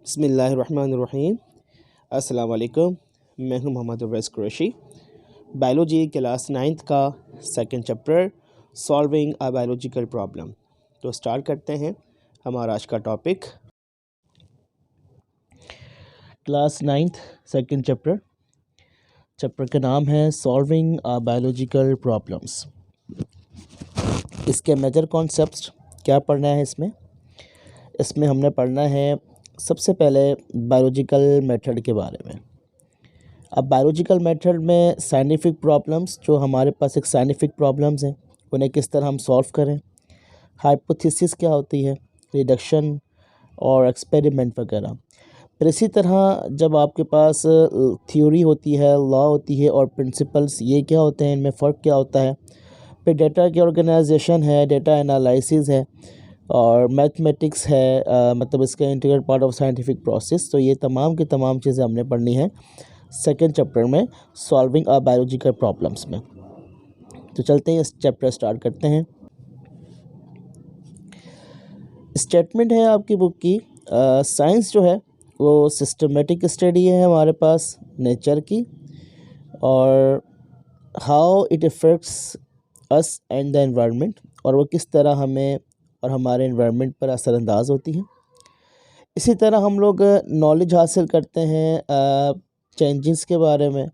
बिस्मिल्लाहिर्रहमानिर्रहीम। अस्सलाम वालेकुम। मैं हूं Mohammad Awais Qureshi. Biology class 9th का second chapter solving a biological problem. तो स्टार्ट करते हैं हमारा आज का topic. Class 9th second chapter का नाम है सॉल्विंग अ बायोलॉजिकल प्रॉब्लम्स। इसके मेजर कॉन्सेप्ट्स क्या पढ़ना है इसमें हमने पढ़ना है सबसे पहले बायोलॉजिकल मेथड के बारे में। अब बायोलॉजिकल मेथड में साइंटिफिक प्रॉब्लम्स, जो हमारे पास एक साइंटिफिक प्रॉब्लम्स हैं, उन्हें किस तरह हम सॉल्व करें, हाइपोथेसिस क्या होती है, रिडक्शन और एक्सपेरिमेंट वगैरह। फिर इसी तरह जब आपके पास थ्योरी होती है, लॉ होती है और प्रिंसिपल्स, ये क्या होते हैं, इनमें फ़र्क क्या होता है। फिर डेटा की ऑर्गेनाइजेशन है, डेटा एनालिसिस है और मैथमेटिक्स है, मतलब इसका integral part of scientific process. तो ये तमाम की तमाम चीज़ें हमने पढ़नी है सेकेंड चैप्टर में सॉल्विंग अ बायोलॉजिकल प्रॉब्लम्स में। तो चलते हैं, इस चैप्टर स्टार्ट करते हैं। स्टेटमेंट है आपकी बुक की, साइंस जो है वो सिस्टमेटिक स्टडी है हमारे पास नेचर की, और how it effects us and the environment, और वो किस तरह हमें और हमारे एनवायरनमेंट पर असरअंदाज होती है। इसी तरह हम लोग नॉलेज हासिल करते हैं चेंजेस के बारे में,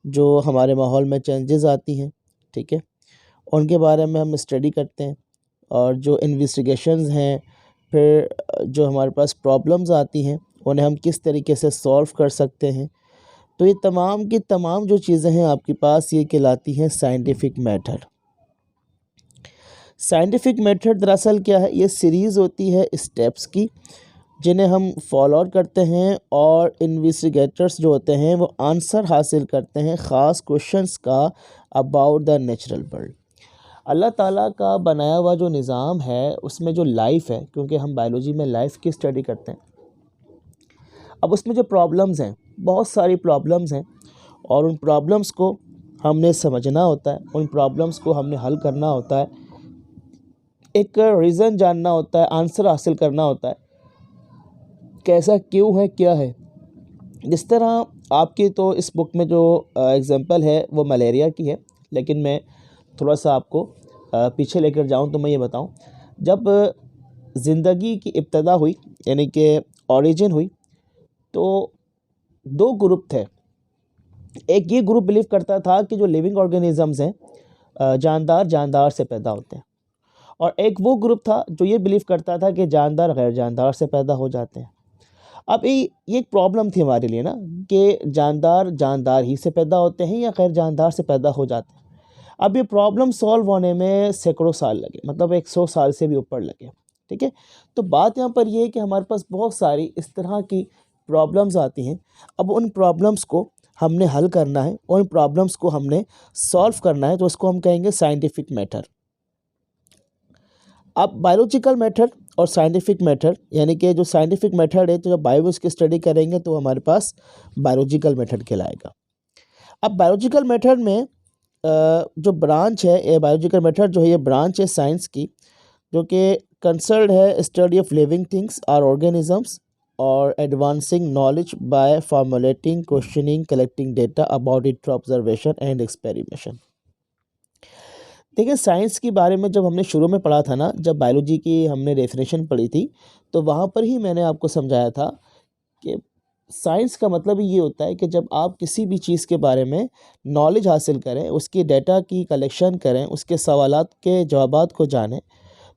जो हमारे माहौल में चेंजेस आती हैं, ठीक है, उनके बारे में हम स्टडी करते हैं। और जो इन्वेस्टिगेशंस हैं, फिर जो हमारे पास प्रॉब्लम्स आती हैं, उन्हें हम किस तरीके से सॉल्व कर सकते हैं। तो ये तमाम की तमाम जो चीज़ें हैं आपके पास, ये कहलाती हैं साइंटिफिक मेथड। साइंटिफिक मेथड दरअसल क्या है, ये सीरीज़ होती है स्टेप्स की, जिन्हें हम फॉलो करते हैं, और इन्वेस्टिगेटर्स जो होते हैं वो आंसर हासिल करते हैं ख़ास क्वेश्चंस का अबाउट द नेचुरल वर्ल्ड। अल्लाह ताला का बनाया हुआ जो निज़ाम है, उसमें जो लाइफ है, क्योंकि हम बायोलॉजी में लाइफ की स्टडी करते हैं। अब उसमें जो प्रॉब्लम्स हैं, बहुत सारी प्रॉब्लम्स हैं, और उन प्रॉब्लम्स को हमने समझना होता है, उन प्रॉब्लम्स को हमने हल करना होता है, एक रीज़न जानना होता है, आंसर हासिल करना होता है, कैसा क्यों है, क्या है। जिस तरह आपकी तो इस बुक में जो एग्ज़ाम्पल है वो मलेरिया की है, लेकिन मैं थोड़ा सा आपको पीछे लेकर जाऊं तो मैं ये बताऊं, जब ज़िंदगी की इब्तदा हुई, यानी कि ओरिजिन हुई, तो दो ग्रुप थे। एक ये ग्रुप बिलीव करता था कि जो लिविंग ऑर्गेनिज़म्स हैं जानदार से पैदा होते हैं, और एक वो ग्रुप था जो ये बिलीव करता था कि जानदार गैर जानदार से पैदा हो जाते हैं। अब ये एक प्रॉब्लम थी हमारे लिए ना, कि जानदार ही से पैदा होते हैं या गैर जानदार से पैदा हो जाते हैं। अब ये प्रॉब्लम सॉल्व होने में सैकड़ों साल लगे, मतलब 100 साल से भी ऊपर लगे, ठीक है। तो बात यहाँ पर ये है कि हमारे पास बहुत सारी इस तरह की प्रॉब्लम्स आती हैं। अब उन प्रॉब्लम्स को हमने हल करना है, उन प्रॉब्लम्स को हमने सॉल्व करना है, तो उसको हम कहेंगे साइंटिफिक मेथड। अब बायोलॉजिकल मेथड और साइंटिफिक मेथड, यानी कि जो साइंटिफिक मेथड है, तो जब बायो की स्टडी करेंगे तो हमारे पास बायोलॉजिकल मेथड कहलाएगा। अब बायोलॉजिकल मेथड में जो ब्रांच है, ये बायोलॉजिकल मेथड जो है, ये ब्रांच है साइंस की, जो कि कंसर्न्ड है स्टडी ऑफ लिविंग थिंग्स और ऑर्गेनिजम्स, और advancing knowledge by formulating, questioning, collecting data about it through observation and experimentation. देखिए, साइंस के बारे में जब हमने शुरू में पढ़ा था ना, जब बायोलॉजी की हमने डेफिनेशन पढ़ी थी, तो वहाँ पर ही मैंने आपको समझाया था कि साइंस का मतलब ये होता है कि जब आप किसी भी चीज़ के बारे में नॉलेज हासिल करें, उसकी डेटा की कलेक्शन करें, उसके सवालात के जवाबात को जानें,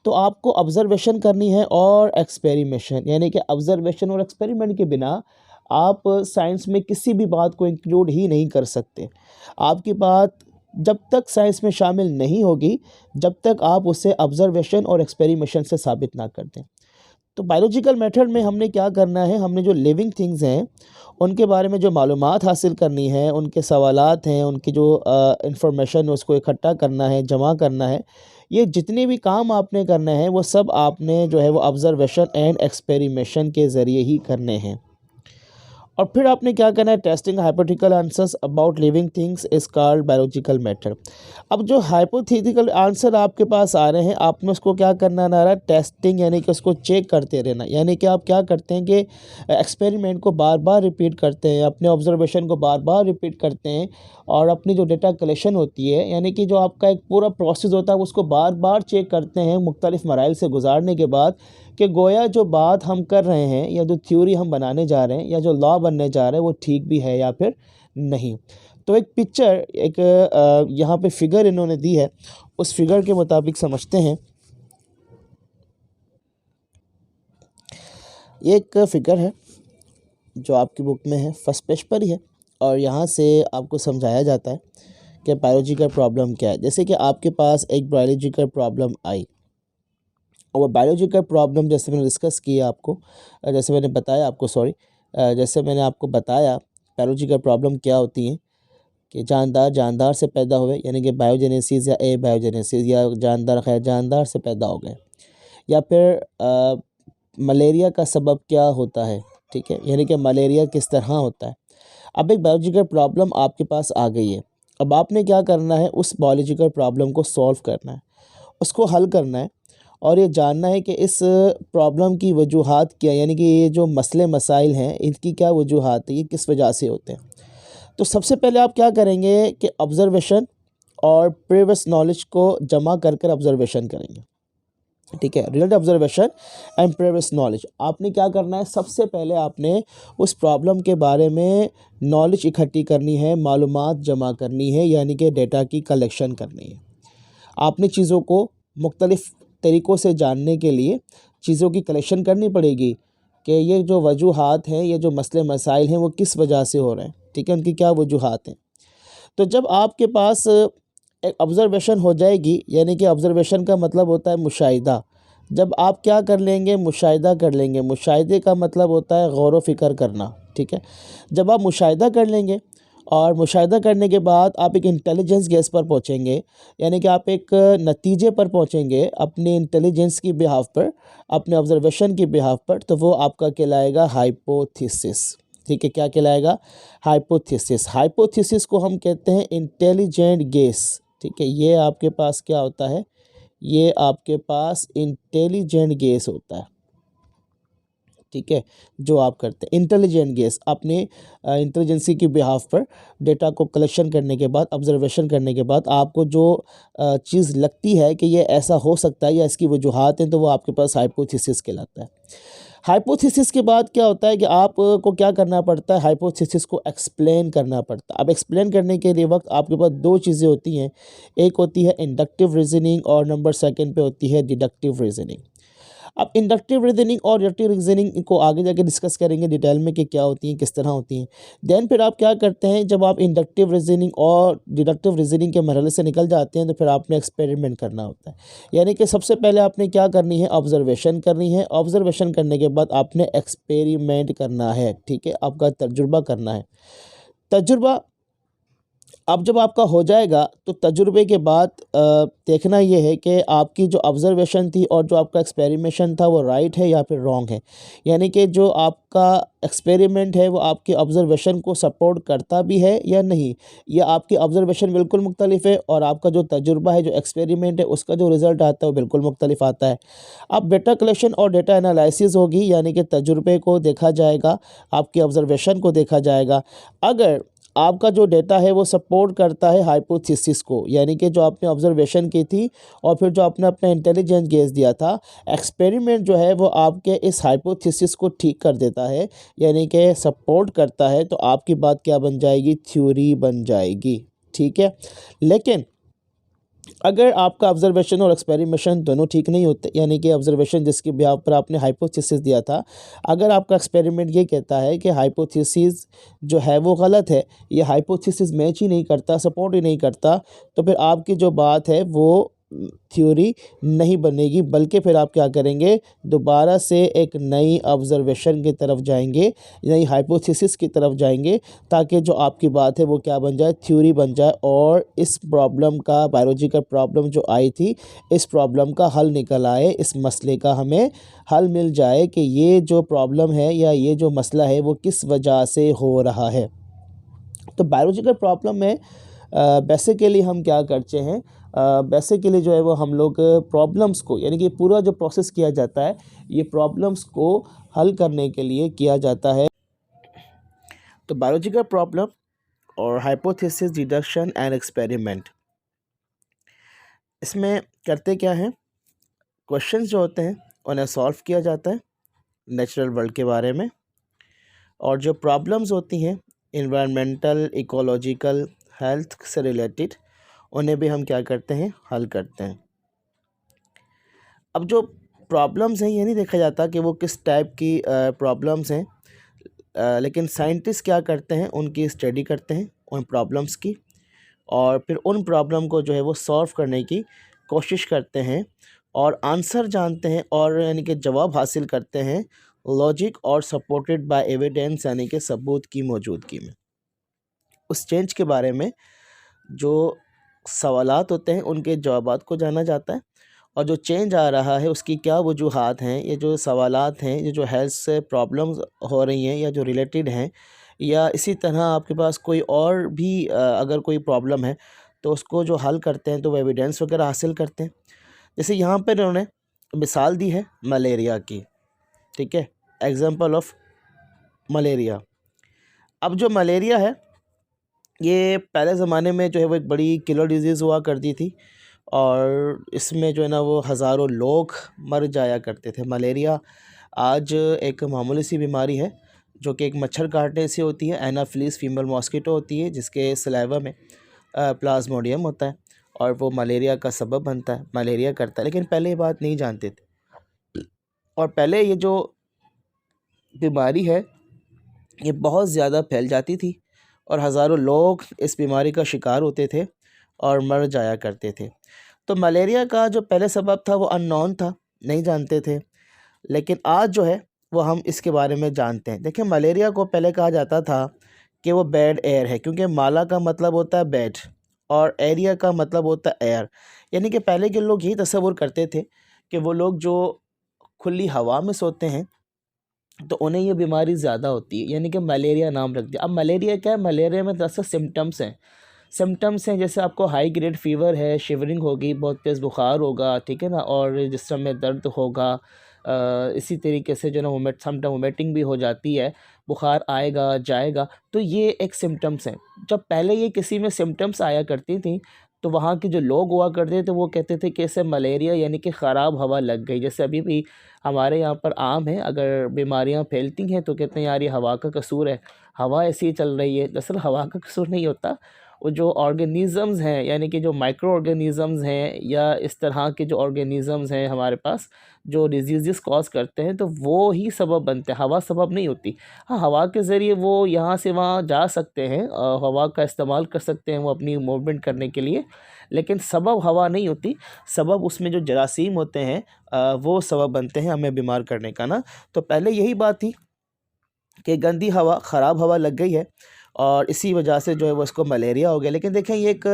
तो आपको ऑब्ज़र्वेशन करनी है और एक्सपेरिमेंशन, यानी कि ऑब्ज़र्वेशन और एक्सपेरिमेंट के बिना आप साइंस में किसी भी बात को इंक्लूड ही नहीं कर सकते। आपकी बात जब तक साइंस में शामिल नहीं होगी, जब तक आप उसे ऑब्ज़र्वेशन और एक्सपेरिमेंशन से साबित ना कर दें। तो बायोलॉजिकल मेथड में हमने क्या करना है, हमने जो लिविंग थिंग्स हैं उनके बारे में जो मालूमात हासिल करनी है, उनके सवालात हैं, उनकी जो इंफॉर्मेशन है, उसको इकट्ठा करना है, जमा करना है। ये जितने भी काम आपने करने हैं, वो सब आपने जो है वो ऑब्ज़र्वेशन एंड एक्सपेरिमेंशन के ज़रिए ही करने हैं। और फिर आपने क्या करना है, testing hypothetical answers about living things is called biological method. अब जो हाइपोथेटिकल आंसर आपके पास आ रहे हैं, आपने उसको क्या करना है, टेस्टिंग यानी कि उसको चेक करते रहना। यानी कि आप क्या करते हैं कि एक्सपेरिमेंट को बार बार रिपीट करते हैं, अपने ऑब्जर्वेशन को बार बार रिपीट करते हैं, और अपनी जो डेटा कलेक्शन होती है यानी कि जो आपका एक पूरा प्रोसेस होता है उसको बार बार चेक करते हैं मुख्तलिफ मराइल से गुजारने के बाद, कि गोया जो बात हम कर रहे हैं या जो थ्योरी हम बनाने जा रहे हैं या जो लॉ बनने जा रहे हैं वो ठीक भी है या फिर नहीं। तो एक पिक्चर, एक यहाँ पे फिगर इन्होंने दी है, उस फिगर के मुताबिक समझते हैं। ये एक फिगर है जो आपकी बुक में है, फर्स्ट पेज पर ही है, और यहाँ से आपको समझाया जाता है कि बायोलॉजिकल प्रॉब्लम क्या है। जैसे कि आपके पास एक बायोलॉजिकल प्रॉब्लम आई, और वो बायोलॉजिकल प्रॉब्लम जैसे मैंने डिस्कस किया आपको, जैसे मैंने बताया आपको, जैसे मैंने आपको बताया बायोलॉजिकल प्रॉब्लम क्या होती हैं, कि जानदार से पैदा हुए यानी कि बायोजेनेसिस या ए बायोजेनेसिस, या जानदार खैर जानदार से पैदा हो गए, या फिर मलेरिया का सबब क्या होता है, ठीक है, यानी कि मलेरिया किस तरह होता है। अब एक बायोलॉजिकल प्रॉब्लम आपके पास आ गई है, अब आपने क्या करना है, उस बायोलॉजिकल प्रॉब्लम को सॉल्व करना है, उसको हल करना है, और ये जानना है कि इस प्रॉब्लम की वजूहात क्या, यानी कि ये जो मसले मसाइल हैं इनकी क्या वजूहात है, ये किस वजह से होते हैं। तो सबसे पहले आप क्या करेंगे कि ऑब्ज़र्वेशन और प्रीवियस नॉलेज को जमा कर कर ऑब्ज़र्वेशन करेंगे, ठीक है, related observation and previous knowledge. आपने क्या करना है, सबसे पहले आपने उस प्रॉब्लम के बारे में नॉलेज इकट्ठी करनी है, मालूमात जमा करनी है, यानी कि डेटा की कलेक्शन करनी है। आपने चीज़ों को मुख्तलिफ़ तरीक़ों से जानने के लिए चीज़ों की कलेक्शन करनी पड़ेगी कि ये जो वजूहात हैं, ये जो मसले मसाइल हैं वो किस वजह से हो रहे हैं, ठीक है, उनकी क्या वजूहात हैं। तो जब आपके पास एक ऑब्ज़र्वेशन हो जाएगी, यानी कि ऑब्ज़र्वेशन का मतलब होता है मुशाहिदा। जब आप क्या कर लेंगे, मुशाहिदा कर लेंगे, मुशाहिदे का मतलब होता है गौर व फ़िक्र करना, ठीक है। जब आप मुशाहिदा कर लेंगे और मुशाहिदा करने के बाद आप एक इंटेलिजेंस गेस पर पहुंचेंगे, यानी कि आप एक नतीजे पर पहुंचेंगे अपने इंटेलिजेंस की बिहाफ पर, अपने ऑब्ज़र्वेशन की बिहाफ पर, तो वो आपका कहलाएगा हाइपोथेसिस, ठीक है। क्या कहलाएगा, हाइपोथेसिस। हाइपोथेसिस को हम कहते हैं इंटेलिजेंट गेस, ठीक है। ये आपके पास क्या होता है, ये आपके पास इंटेलिजेंट गेस होता है, ठीक है, जो आप करते हैं इंटेलिजेंट गेस अपने इंटेलिजेंसी की बिहाफ पर डेटा को कलेक्शन करने के बाद, ऑब्जर्वेशन करने के बाद आपको जो चीज़ लगती है कि ये ऐसा हो सकता है या इसकी वजूहात हैं, तो वो आपके पास हाइपोथेसिस कहलाता है। हाइपोथेसिस के बाद क्या होता है कि आपको क्या करना पड़ता है, हाइपोथेसिस को एक्सप्लेन करना पड़ता है। अब एक्सप्लेन करने के लिए वक्त आपके पास दो चीज़ें होती हैं, एक होती है इंडक्टिव रीजनिंग और नंबर सेकंड पे होती है डिडक्टिव रीजनिंग। अब इंडक्टिव रीजनिंग और डिडक्टिव रीजनिंग को आगे जाके डिस्कस करेंगे डिटेल में कि क्या होती हैं, किस तरह होती हैं। देन फिर आप क्या करते हैं, जब आप इंडक्टिव रीजनिंग और डिडक्टिव रीजनिंग के मरहले से निकल जाते हैं तो फिर आपने एक्सपेरिमेंट करना होता है, यानी कि सबसे पहले आपने क्या करनी है, ऑब्जर्वेशन करनी है। ऑब्जर्वेशन करने के बाद आपने एक्सपेरिमेंट करना है, ठीक है, आपका तजुर्बा करना है। तजुर्बा अब जब आपका हो जाएगा तो तजुर्बे के बाद देखना ये है कि आपकी जो ऑब्ज़र्वेशन थी और जो आपका एक्सपेरिमेंशन था वो राइट है या फिर रॉन्ग है, यानी कि जो आपका एक्सपेरिमेंट है वो आपकी ऑब्ज़र्वेशन को सपोर्ट करता भी है या नहीं, या आपकी ऑब्ज़र्वेशन बिल्कुल मुख्तलिफ है और आपका जो तजुर्बा है, जो एक्सपेरिमेंट है, उसका जो रिज़ल्ट आता है वो बिल्कुल मुख्तलिफ आता है। अब डेटा कलेक्शन और डेटा एनालिसिस होगी, यानी कि तजुर्बे को देखा जाएगा, आपकी ऑब्ज़र्वेशन को देखा जाएगा। अगर आपका जो डेटा है वो सपोर्ट करता है हाइपोथेसिस को, यानी कि जो आपने ऑब्जर्वेशन की थी और फिर जो आपने अपना इंटेलिजेंस गेस दिया था, एक्सपेरिमेंट जो है वो आपके इस हाइपोथेसिस को ठीक कर देता है, यानी कि सपोर्ट करता है, तो आपकी बात क्या बन जाएगी, थ्योरी बन जाएगी, ठीक है। लेकिन अगर आपका ऑब्जर्वेशन और एक्सपेरिमेंशन दोनों ठीक नहीं होते, यानी कि ऑब्जर्वेशन जिसकी बिहाव पर आपने हाइपोथेसिस दिया था, अगर आपका एक्सपेरिमेंट ये कहता है कि हाइपोथेसिस जो है वो गलत है, ये हाइपोथेसिस मैच ही नहीं करता, सपोर्ट ही नहीं करता, तो फिर आपकी जो बात है वो थ्योरी नहीं बनेगी, बल्कि फिर आप क्या करेंगे, दोबारा से एक नई ऑब्जर्वेशन की तरफ जाएंगे, नई हाइपोथेसिस की तरफ जाएंगे, ताकि जो आपकी बात है वो क्या बन जाए, थ्योरी बन जाए, और इस प्रॉब्लम का, बायोलॉजिकल प्रॉब्लम जो आई थी, इस प्रॉब्लम का हल निकल आए, इस मसले का हमें हल मिल जाए कि ये जो प्रॉब्लम है या ये जो मसला है वो किस वजह से हो रहा है। तो बायोलॉजिकल प्रॉब्लम में बेसिकली हम क्या करते हैं, बेसिकली जो है वो हम लोग प्रॉब्लम्स को, यानी कि पूरा जो प्रोसेस किया जाता है ये प्रॉब्लम्स को हल करने के लिए किया जाता है। तो बायोलॉजिकल प्रॉब्लम और हाइपोथेसिस, डिडक्शन एंड एक्सपेरिमेंट, इसमें करते क्या हैं, क्वेश्चंस जो होते हैं उन्हें सॉल्व किया जाता है नेचुरल वर्ल्ड के बारे में, और जो प्रॉब्लम्स होती हैं इन्वायरमेंटल, इकोलॉजिकल, हेल्थ से रिलेटेड, उन्हें भी हम क्या करते हैं, हल करते हैं। अब जो प्रॉब्लम्स हैं ये नहीं देखा जाता कि वो किस टाइप की प्रॉब्लम्स हैं, लेकिन साइंटिस्ट क्या करते हैं, उनकी स्टडी करते हैं उन प्रॉब्लम्स की, और फिर उन प्रॉब्लम को जो है वो सॉल्व करने की कोशिश करते हैं, और आंसर जानते हैं, और यानी कि जवाब हासिल करते हैं लॉजिक और सपोर्टेड बाय एविडेंस, यानी कि सबूत की मौजूदगी में। उस चेंज के बारे में जो सवालात होते हैं उनके जवाबात को जाना जाता है, और जो चेंज आ रहा है उसकी क्या वजूहात हैं, ये जो सवालात हैं, ये जो हेल्थ से प्रॉब्लम्स हो रही हैं या जो रिलेटेड हैं, या इसी तरह आपके पास कोई और भी अगर कोई प्रॉब्लम है तो उसको जो हल करते हैं तो वो एविडेंस वगैरह हासिल करते हैं। जैसे यहाँ पर इन्होंने मिसाल दी है मलेरिया की, ठीक है, एग्जांपल ऑफ मलेरिया। अब जो मलेरिया है ये पहले ज़माने में जो है वो एक बड़ी किलर डिजीज़ हुआ करती थी, और इसमें जो है ना वो हज़ारों लोग मर जाया करते थे। मलेरिया आज एक मामूली सी बीमारी है जो कि एक मच्छर काटने से होती है, एनाफिलीज फीमेल मॉस्किटो होती है, जिसके सलाइवा में प्लाज्मोडियम होता है, और वो मलेरिया का सबब बनता है, मलेरिया करता है। लेकिन पहले ये बात नहीं जानते थे, और पहले ये जो बीमारी है ये बहुत ज़्यादा फैल जाती थी, और हज़ारों लोग इस बीमारी का शिकार होते थे और मर जाया करते थे। तो मलेरिया का जो पहले सबब था वो अननोन था, नहीं जानते थे, लेकिन आज जो है वो हम इसके बारे में जानते हैं। देखिए, मलेरिया को पहले कहा जाता था कि वो बैड एयर है, क्योंकि माला का मतलब होता है बैड और एरिया का मतलब होता है एयर, यानी कि पहले के लोग यही तस्वुर करते थे कि वो लोग जो खुली हवा में सोते हैं तो उन्हें ये बीमारी ज़्यादा होती है, यानी कि मलेरिया नाम रख दिया। अब मलेरिया क्या है, मलेरिया में दरअसल सिम्टम्स हैं, जैसे आपको हाई ग्रेड फीवर है, शिवरिंग होगी, बहुत तेज़ बुखार होगा, ठीक है ना, और जिस्म में दर्द होगा, इसी तरीके से जो ना समटाइम वोमिटिंग भी हो जाती है, बुखार आएगा जाएगा, तो ये एक सिम्टम्स हैं। जब पहले ये किसी में सिम्टम्स आया करती थी तो वहाँ के जो लोग हुआ करते थे वो कहते थे कि इसे मलेरिया यानी कि ख़राब हवा लग गई। जैसे अभी भी हमारे यहाँ पर आम है, अगर बीमारियाँ फैलती हैं तो कहते हैं यार ये हवा का कसूर है, हवा ऐसी ही चल रही है। दरअसल हवा का कसूर नहीं होता, वो जो ऑर्गेनिज़म्स हैं, यानी कि जो माइक्रो ऑर्गेनिज़म्स हैं या इस तरह के जो ऑर्गेनिज़म्स हैं हमारे पास जो डिजीज़ कॉज करते हैं, तो वो ही सबब बनते हैं, हवा सबब नहीं होती। हाँ, हवा के ज़रिए वो यहाँ से वहाँ जा सकते हैं, हवा का इस्तेमाल कर सकते हैं वो अपनी मूवमेंट करने के लिए, लेकिन सबब हवा नहीं होती, सबब उसमें जो जरासीम होते हैं वो सबब बनते हैं हमें बीमार करने का ना। तो पहले यही बात थी कि गंदी हवा, ख़राब हवा लग गई है और इसी वजह से जो है वो इसको मलेरिया हो गया। लेकिन देखें ये एक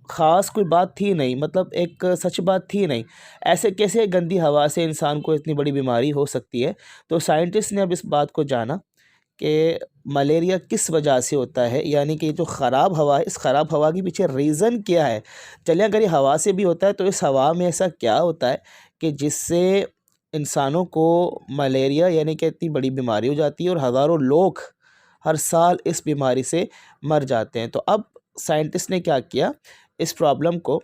ख़ास कोई बात थी नहीं, मतलब एक सच बात थी नहीं। ऐसे कैसे गंदी हवा से इंसान को इतनी बड़ी बीमारी हो सकती है? तो साइंटिस्ट ने अब इस बात को जाना कि मलेरिया किस वजह से होता है, यानी कि जो ख़राब हवा है, इस ख़राब हवा के पीछे रीज़न क्या है। चलिए, अगर ये हवा से भी होता है तो इस हवा में ऐसा क्या होता है कि जिससे इंसानों को मलेरिया यानी कि इतनी बड़ी बीमारी हो जाती है और हज़ारों लोग हर साल इस बीमारी से मर जाते हैं। तो अब साइंटिस्ट ने क्या किया, इस प्रॉब्लम को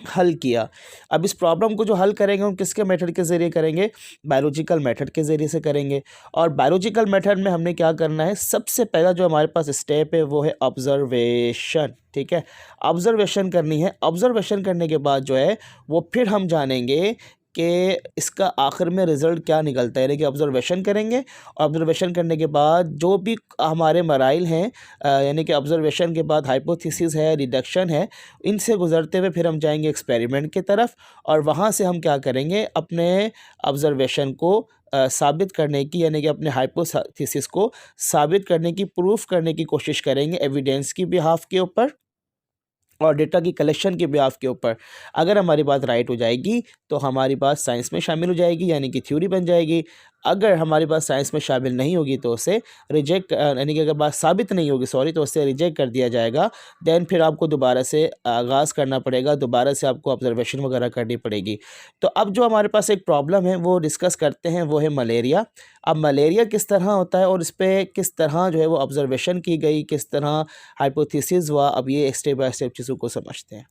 हल किया। अब इस प्रॉब्लम को जो हल करेंगे हम किसके मेथड के ज़रिए करेंगे, बायोलॉजिकल मेथड के ज़रिए से करेंगे। और बायोलॉजिकल मेथड में हमने क्या करना है, सबसे पहला जो हमारे पास स्टेप है वो है ऑब्ज़र्वेशन। ठीक है, ऑब्ज़र्वेशन करनी है। ऑब्ज़र्वेशन करने के बाद जो है वो फिर हम जानेंगे कि इसका आखिर में रिज़ल्ट क्या निकलता है, यानी कि ऑब्ज़र्वेशन करेंगे। ऑब्ज़र्वेशन करने के बाद जो भी हमारे मराइल हैं, यानी कि ऑब्ज़र्वेशन के बाद हाइपोथेसिस है, डिडक्शन है, इनसे गुज़रते हुए फिर हम जाएंगे एक्सपेरिमेंट की तरफ, और वहाँ से हम क्या करेंगे, अपने ऑब्ज़र्वेशन को साबित करने की, यानी कि अपने हाइपोथेसिस को साबित करने की, प्रूफ करने की कोशिश करेंगे एविडेंस की बिहाफ़ के ऊपर और डेटा की कलेक्शन के बिहाफ़ के ऊपर। अगर हमारी बात राइट हो जाएगी तो हमारी बात साइंस में शामिल हो जाएगी, यानी कि थ्योरी बन जाएगी। अगर हमारी बात साइंस में शामिल नहीं होगी तो उसे रिजेक्ट, यानी कि अगर बात साबित नहीं होगी, सॉरी, तो उसे रिजेक्ट कर दिया जाएगा। देन फिर आपको दोबारा से आगाज़ करना पड़ेगा, दोबारा से आपको ऑब्ज़र्वेशन वगैरह करनी पड़ेगी। तो अब जो हमारे पास एक प्रॉब्लम है वो डिस्कस करते हैं, वो है मलेरिया। अब मलेरिया किस तरह होता है और इस पे किस तरह जो है वो ऑब्ज़र्वेशन की गई, किस तरह हाइपोथेसिस हुआ, अब ये स्टेप बाय स्टेप चीज़ों को समझते हैं।